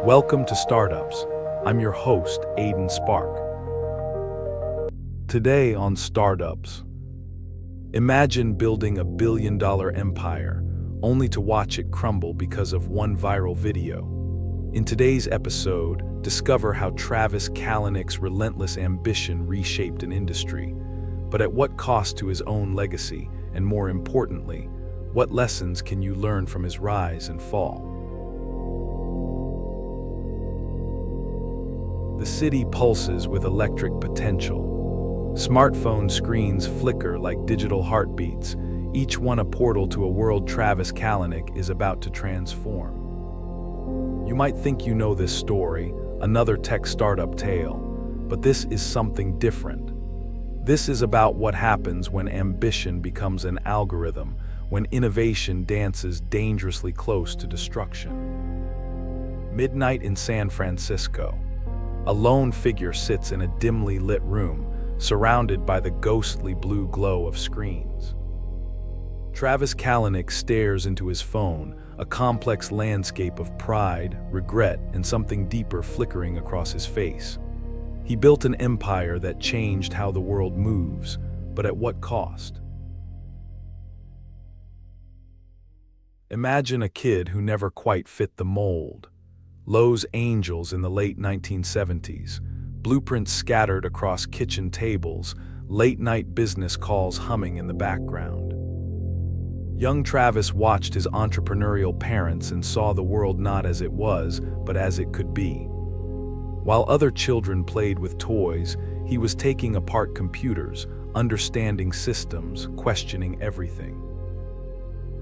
Welcome to Startups. I'm your host, Aiden Spark. Today on Startups, imagine building a billion-dollar empire only to watch it crumble because of one viral video. In today's episode, discover how Travis Kalanick's relentless ambition reshaped an industry, but at what cost to his own legacy, and more importantly, what lessons can you learn from his rise and fall? The city pulses with electric potential. Smartphone screens flicker like digital heartbeats, each one a portal to a world Travis Kalanick is about to transform. You might think you know this story, another tech startup tale, but this is something different. This is about what happens when ambition becomes an algorithm, when innovation dances dangerously close to destruction. Midnight in San Francisco. A lone figure sits in a dimly lit room, surrounded by the ghostly blue glow of screens. Travis Kalanick stares into his phone, a complex landscape of pride, regret, and something deeper flickering across his face. He built an empire that changed how the world moves, but at what cost? Imagine a kid who never quite fit the mold. Lowe's Angels in the late 1970s, blueprints scattered across kitchen tables, late-night business calls humming in the background. Young Travis watched his entrepreneurial parents and saw the world not as it was, but as it could be. While other children played with toys, he was taking apart computers, understanding systems, questioning everything.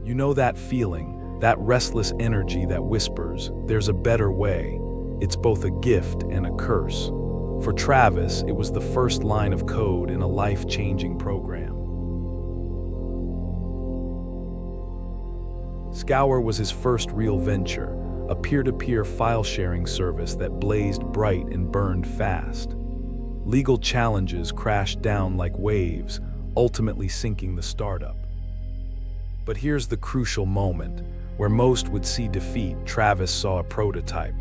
You know that feeling? That restless energy that whispers, there's a better way. It's both a gift and a curse. For Travis, it was the first line of code in a life-changing program. Scour was his first real venture, a peer-to-peer file-sharing service that blazed bright and burned fast. Legal challenges crashed down like waves, ultimately sinking the startup. But here's the crucial moment. Where most would see defeat, Travis saw a prototype,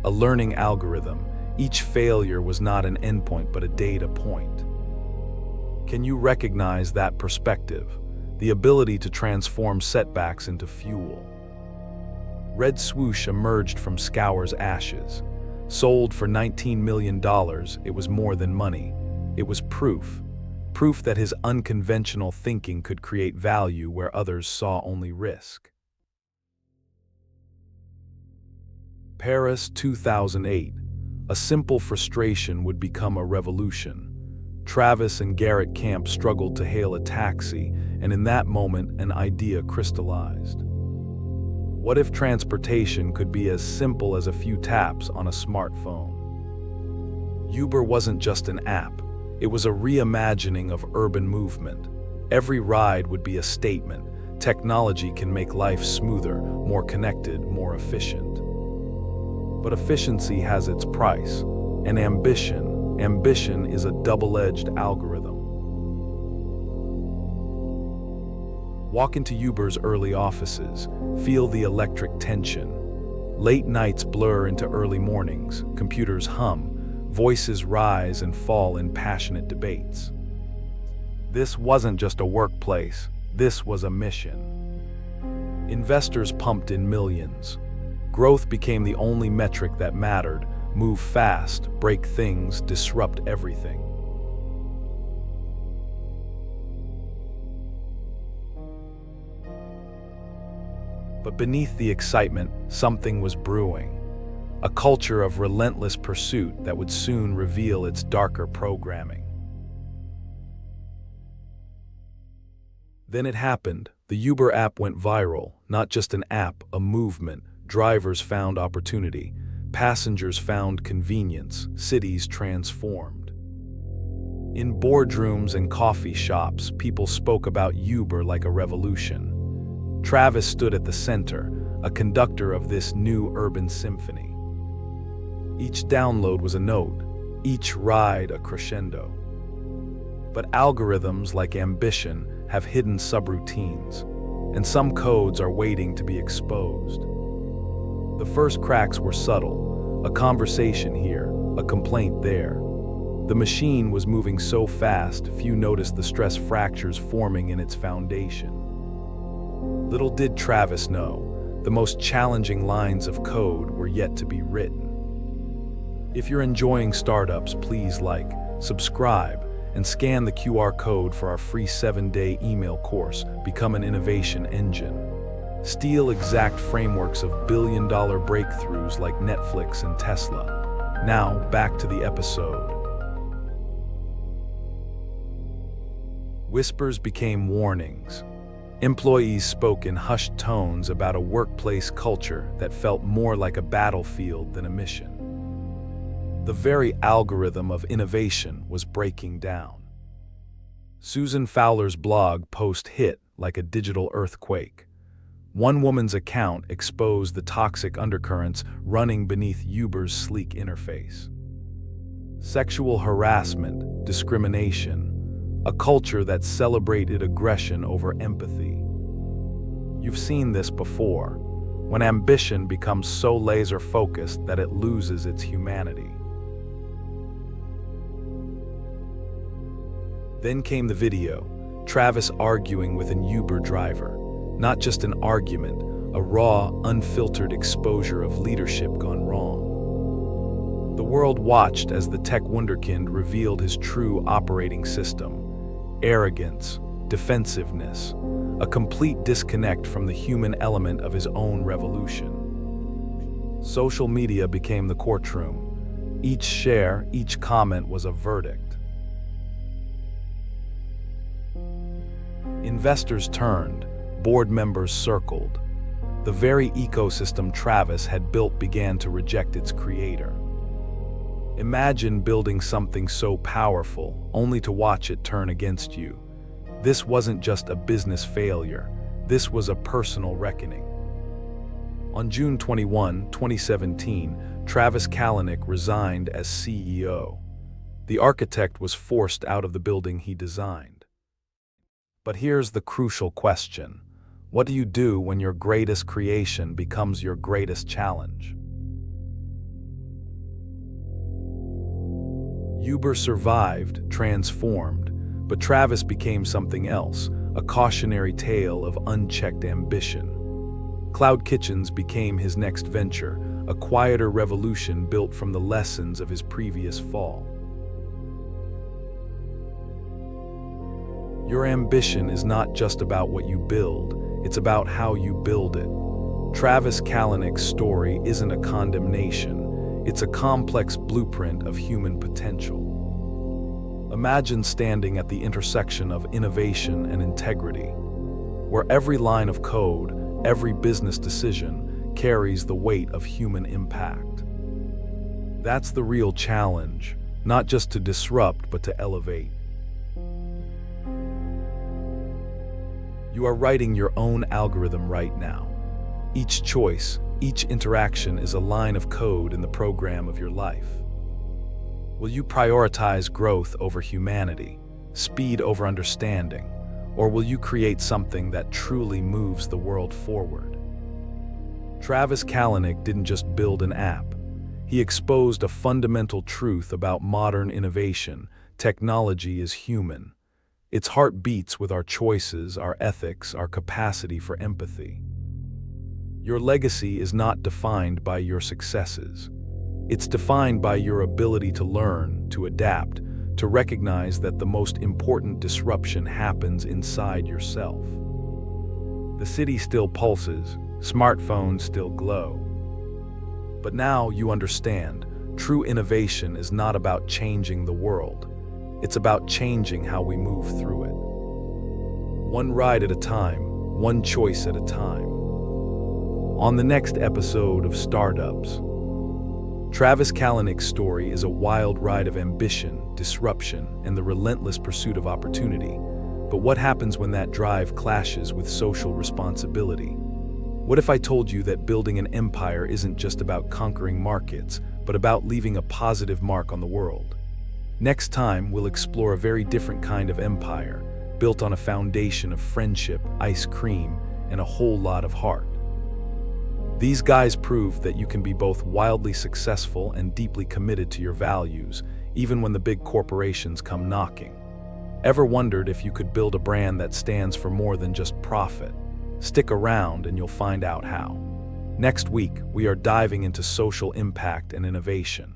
a learning algorithm. Each failure was not an endpoint but a data point. Can you recognize that perspective? The ability to transform setbacks into fuel. Red Swoosh emerged from Scour's ashes. Sold for $19 million, it was more than money. It was proof that his unconventional thinking could create value where others saw only risk. Paris 2008. A simple frustration would become a revolution. Travis and Garrett Camp struggled to hail a taxi, and in that moment, an idea crystallized. What if transportation could be as simple as a few taps on a smartphone? Uber wasn't just an app. It was a reimagining of urban movement. Every ride would be a statement. Technology can make life smoother, more connected, more efficient. But efficiency has its price, and ambition is a double-edged algorithm. Walk into Uber's early offices, feel the electric tension. Late nights blur into early mornings, computers hum, voices rise and fall in passionate debates. This wasn't just a workplace, this was a mission. Investors pumped in millions. Growth became the only metric that mattered. Move fast, break things, disrupt everything. But beneath the excitement, something was brewing. A culture of relentless pursuit that would soon reveal its darker programming. Then it happened. The Uber app went viral. Not just an app, a movement. Drivers found opportunity, passengers found convenience, cities transformed. In boardrooms and coffee shops, people spoke about Uber like a revolution. Travis stood at the center, a conductor of this new urban symphony. Each download was a note, each ride a crescendo. But algorithms, like ambition, have hidden subroutines, and some codes are waiting to be exposed. The first cracks were subtle, A conversation here, a complaint there. The machine was moving so fast, few noticed the stress fractures forming in its foundation. Little did Travis know, the most challenging lines of code were yet to be written. If you're enjoying startups, please like, subscribe, and scan the QR code for our free 7-day email course, Become an Innovation Engine. Steal exact frameworks of billion-dollar breakthroughs like Netflix and Tesla. Now, back to the episode. Whispers became warnings. Employees spoke in hushed tones about a workplace culture that felt more like a battlefield than a mission. The very algorithm of innovation was breaking down. Susan Fowler's blog post hit like a digital earthquake. One woman's account exposed the toxic undercurrents running beneath Uber's sleek interface. Sexual harassment, discrimination, a culture that celebrated aggression over empathy. You've seen this before, when ambition becomes so laser-focused that it loses its humanity. Then came the video, Travis arguing with an Uber driver. Not just an argument, a raw, unfiltered exposure of leadership gone wrong. The world watched as the tech wunderkind revealed his true operating system: arrogance, defensiveness, a complete disconnect from the human element of his own revolution. Social media became the courtroom. Each share, each comment was a verdict. Investors turned. Board members circled. The very ecosystem Travis had built began to reject its creator. Imagine building something so powerful, only to watch it turn against you. This wasn't just a business failure, this was a personal reckoning. On June 21, 2017, Travis Kalanick resigned as CEO. The architect was forced out of the building he designed. But here's the crucial question. What do you do when your greatest creation becomes your greatest challenge? Uber survived, transformed, but Travis became something else, a cautionary tale of unchecked ambition. Cloud kitchens became his next venture, a quieter revolution built from the lessons of his previous fall. Your ambition is not just about what you build, it's about how you build it. Travis Kalanick's story isn't a condemnation, it's a complex blueprint of human potential. Imagine standing at the intersection of innovation and integrity, where every line of code, every business decision carries the weight of human impact. That's the real challenge, not just to disrupt, but to elevate. You are writing your own algorithm right now. Each choice, each interaction is a line of code in the program of your life. Will you prioritize growth over humanity, speed over understanding, or will you create something that truly moves the world forward? Travis Kalanick didn't just build an app. He exposed a fundamental truth about modern innovation. Technology is human. Its heart beats with our choices, our ethics, our capacity for empathy. Your legacy is not defined by your successes. It's defined by your ability to learn, to adapt, to recognize that the most important disruption happens inside yourself. The city still pulses, smartphones still glow. But now you understand, true innovation is not about changing the world. It's about changing how we move through it. One ride at a time, one choice at a time. On the next episode of Startups, Travis Kalanick's story is a wild ride of ambition, disruption, and the relentless pursuit of opportunity. But what happens when that drive clashes with social responsibility? What if I told you that building an empire isn't just about conquering markets, but about leaving a positive mark on the world? Next time, we'll explore a very different kind of empire, built on a foundation of friendship, ice cream, and a whole lot of heart. These guys prove that you can be both wildly successful and deeply committed to your values, even when the big corporations come knocking. Ever wondered if you could build a brand that stands for more than just profit? Stick around and you'll find out how. Next week, we are diving into social impact and innovation.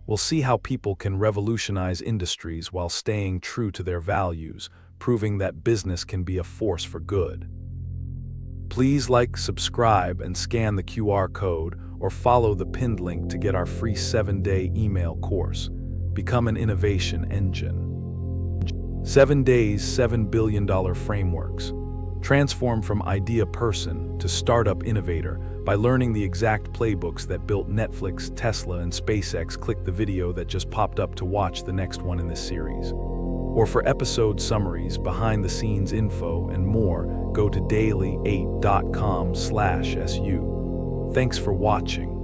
We'll see how people can revolutionize industries while staying true to their values, proving that business can be a force for good. Please like, subscribe, and scan the QR code or follow the pinned link to get our free 7-day email course. Become an innovation engine. 7 days, $7 billion frameworks. Transform from idea person to startup innovator by learning the exact playbooks that built Netflix, Tesla, and SpaceX. Click the video that just popped up to watch the next one in this series. Or for episode summaries, behind-the-scenes info, and more, go to daily8.com/su. Thanks for watching.